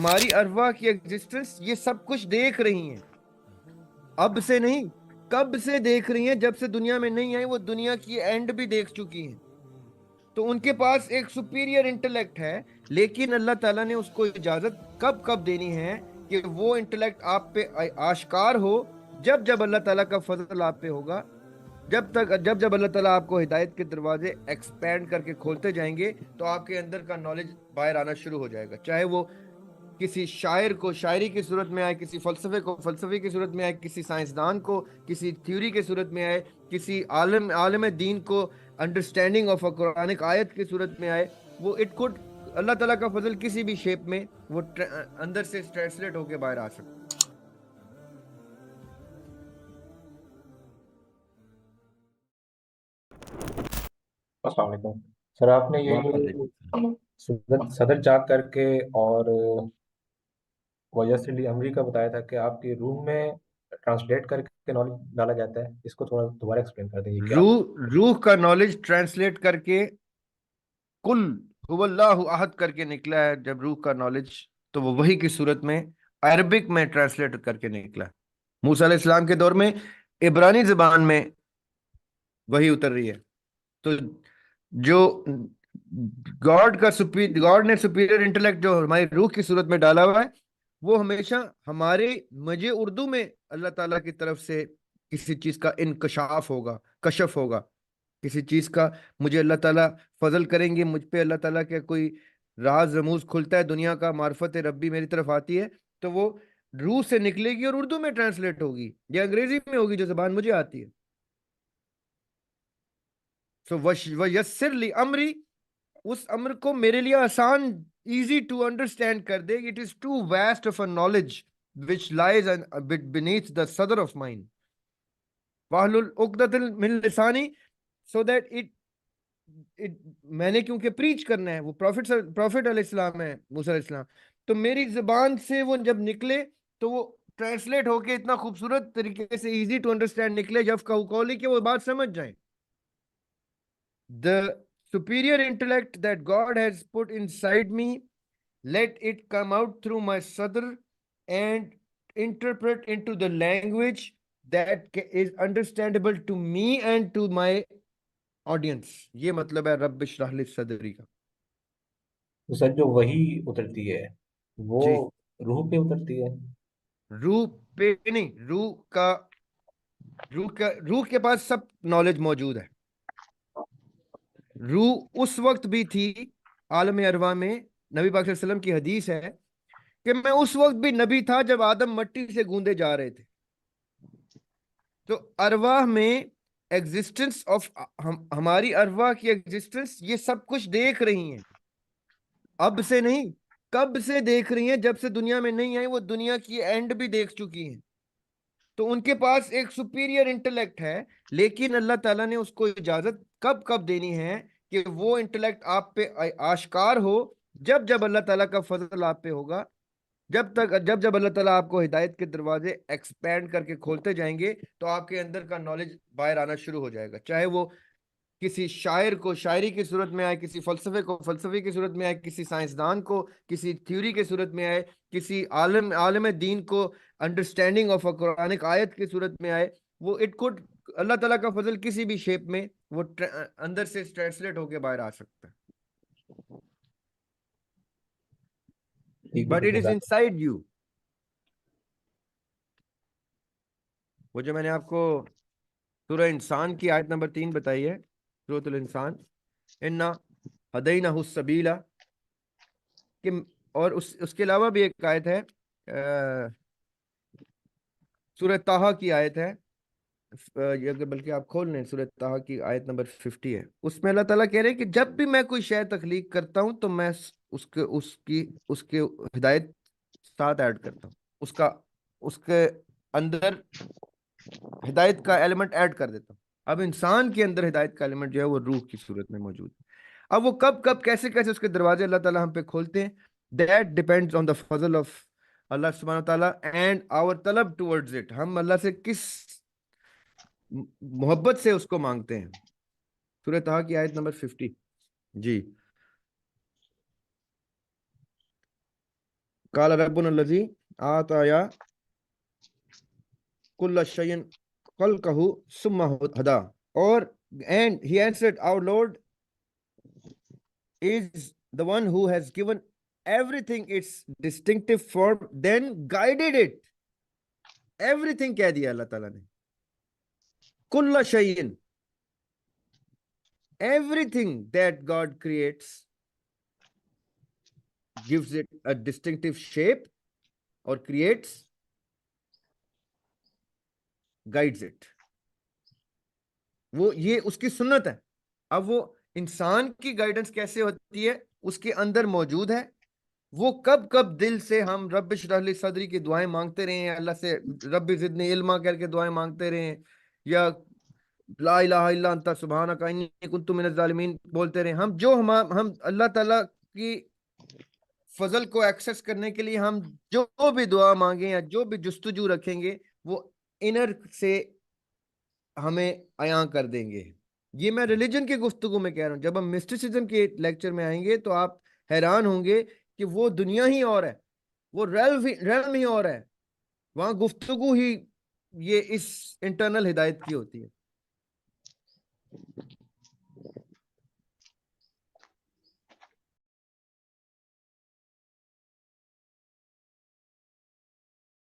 ہماری ارواح کی ایگزسٹنس یہ سب کچھ دیکھ رہی ہیں، اب سے نہیں کب سے دیکھ رہی ہیں، جب سے دنیا میں نہیں آئی وہ دنیا کی اینڈ بھی دیکھ چکی ہیں. تو ان کے پاس ایک سپیریئر انٹلیکٹ ہے، لیکن اللہ تعالیٰ نے اس کو اجازت کب کب دینی ہے کہ وہ انٹلیکٹ آپ پہ آشکار ہو، جب جب اللہ تعالیٰ کا فضل آپ پہ ہوگا، جب اللہ تعالیٰ آپ کو ہدایت کے دروازے ایکسپینڈ کر کے کھولتے جائیں گے تو آپ کے اندر کا نالج باہر آنا شروع ہو جائے گا. چاہے وہ کسی شاعر کو شاعری کی صورت میں آئے، کسی فلسفے کو فلسفے کی صورت میں آئے، کسی سائنسدان کو کسی تھیوری کی صورت میں آئے، کسی عالم دین کو انڈرسٹینڈنگ آف اے قرآنک آیت کی صورت میں آئے، وہ اٹ کوڈ اللہ تعالیٰ کا فضل کسی بھی شیپ میں وہ اندر سے ٹرانسلیٹ ہو کے باہر آ سکتا. السلام علیکم سر، آپ نے یہ جو صدر چاک کر کے اور وجہ عمری کا بتایا تھا کہ آپ کی روم میں ٹرانسلیٹ کر کے نالج ڈالا جاتا ہے، اس کو تھوڑا دوبارہ ایکسپلین کر دیں، یہ کیا ہوتا روح کا نالج ٹرانسلیٹ کر کے کل هو اللہ احد کر کے نکلا ہے. جب روح کا نالج تو وہ وہی کی صورت میں عربک میں ٹرانسلیٹ کر کے نکلا. موسیٰ علیہ السلام کے دور میں عبرانی زبان میں وہی اتر رہی ہے. تو جو گاڈ نے سپیریئر انٹلیکٹ جو ہماری روح کی صورت میں ڈالا ہوا ہے، وہ ہمیشہ ہمارے مجھے اردو میں اللہ تعالیٰ کی طرف سے کسی چیز کا انکشاف ہوگا، کشف ہوگا، کسی چیز کا مجھے اللہ تعالیٰ فضل کریں گے، مجھ پہ اللہ تعالیٰ کا کوئی راز رموز کھلتا ہے، دنیا کا معرفت ربی میری طرف آتی ہے، تو وہ روح سے نکلے گی اور اردو میں ٹرانسلیٹ ہوگی یا انگریزی میں ہوگی جو زبان مجھے آتی ہے. سو وَيَسِّرْ لِي أَمْرِي، اس امر کو میرے لیے آسان، ایزی ٹو انڈرسٹینڈ کر دے. It is to waste of a knowledge which lies beneath the sadr of mine. وَاحْلُلْ عُقْدَةً مِّن لِسَانِي، so that میں نے کیونکہ پریچ کرنا ہے، وہ پروفٹ علیہ السلام ہے موسیٰ علیہ السلام، تو میری زبان سے وہ جب نکلے تو وہ ٹرانسلیٹ ہو کے اتنا خوبصورت طریقے سے ایزی ٹو انڈرسٹینڈ نکلے، جب قولی کہ وہ بات سمجھ جائیں. The superior intellect that God has put inside me, let it come out through my sadr and interpret into the language that is understandable to me and to my audience. یہ مطلب ہے رب اشرح لی صدری کا. ہے؟ سر جو وہی اترتی ہے وہ جی، روح پہ اترتی ہے؟ روح پہ نہیں، روح کے پاس سب نالج موجود ہے. روح اس وقت بھی تھی عالم ارواح میں. نبی پاک صلی اللہ علیہ وسلم کی حدیث ہے کہ میں اس وقت بھی نبی تھا جب آدم مٹی سے گوندے جا رہے تھے. تو ارواح میں ایگزسٹنس آف ہماری ارواح کی ایگزسٹنس یہ سب کچھ دیکھ رہی ہیں، اب سے نہیں کب سے دیکھ رہی ہیں، جب سے دنیا میں نہیں آئی وہ دنیا کی اینڈ بھی دیکھ چکی ہیں. تو ان کے پاس ایک سپیریئر انٹلیکٹ ہے، لیکن اللہ تعالیٰ نے اس کو اجازت کب کب دینی ہے کہ وہ انٹلیکٹ آپ پہ آشکار ہو، جب جب اللہ تعالیٰ کا فضل آپ پہ ہوگا، جب اللہ تعالیٰ آپ کو ہدایت کے دروازے ایکسپینڈ کر کے کھولتے جائیں گے تو آپ کے اندر کا نالج باہر آنا شروع ہو جائے گا. چاہے وہ کسی شاعر کو شاعری کی صورت میں آئے، کسی فلسفے کو فلسفے کی صورت میں آئے، کسی سائنسدان کو کسی تھیوری کی صورت میں آئے، کسی عالم دین کو انڈرسٹینڈنگ آف اے قرآنک آیت کی صورت میں آئے، وہ اٹ کوڈ اللہ تعالیٰ کا فضل کسی بھی شیپ میں وہ اندر سے ٹرانسلیٹ ہو کے باہر آ سکتا ہے. But it is in side you. وہ جو میں نے آپ کو سورہ انسان کی آیت نمبر 3 بتائی ہے، سورۃ الانسان، انا ہدینہ السبیل، کہ اور اس کے علاوہ بھی ایک آیت ہے سورہ طٰہٰ کی آیت ہے، بلکہ آپ کھول لیں، سورہ طٰہٰ کی آیت نمبر 50 ہے. اس میں اللہ تعالیٰ کہہ رہے ہیں کہ جب بھی میں کوئی شے تخلیق کرتا ہوں تو میں اس کے ہدایت ساتھ ایڈ کرتا ہوں، اس کے اندر ہدایت کا ایلیمنٹ ایڈ کر دیتا ہوں. اب انسان کے اندر ہدایت کا ایلیمنٹ جو ہے وہ روح کی صورت میں موجود ہے. اب وہ کب کب کیسے کیسے اس کے دروازے اللہ تعالیٰ ہم پہ کھولتے ہیں، that depends on the Fazal of اللہ سبحانہ تعالیٰ اینڈ آور طلب ٹورڈز اٹ. ہم اللہ سے کس محبت سے اس کو مانگتے ہیں. سورہ طٰہٰ کی آیت نمبر 50. جی قال ربنا الذي آتى كل شيء خلقه ثم هدى. اور and he answered, our Lord is the one who has given everything its distinctive form, then guided it. Everything کہہ دیا اللہ تعالیٰ نے. کل شیء, everything that God creates gives it a distinctive shape or creates, guides it. وہ یہ اس کی سنت ہے. اب وہ انسان کی گائیڈنس کیسے ہوتی ہے اس کے اندر موجود ہے. وہ کب کب دل سے ہم رب اشرح لی صدری کی دعائیں مانگتے رہے ہیں, اللہ سے رب زدنی علما کر کے دعائیں مانگتے رہے ہیں, یا لا الہ الا انت سبحانک انی کنت من الظالمین بولتے رہے, ہم اللہ تعالیٰ کی فضل کو ایکسس کرنے کے لیے ہم جو بھی دعا مانگیں یا جو بھی جستجو رکھیں گے وہ انر سے ہمیں عیاں کر دیں گے. یہ میں ریلیجن کی گفتگو میں کہہ رہا ہوں. جب ہم مسٹیسزم کے لیکچر میں آئیں گے تو آپ حیران ہوں گے کہ وہ دنیا ہی اور ہے, وہ ریلم ہی اور ہے, وہاں گفتگو ہی یہ اس انٹرنل ہدایت کی ہوتی ہے.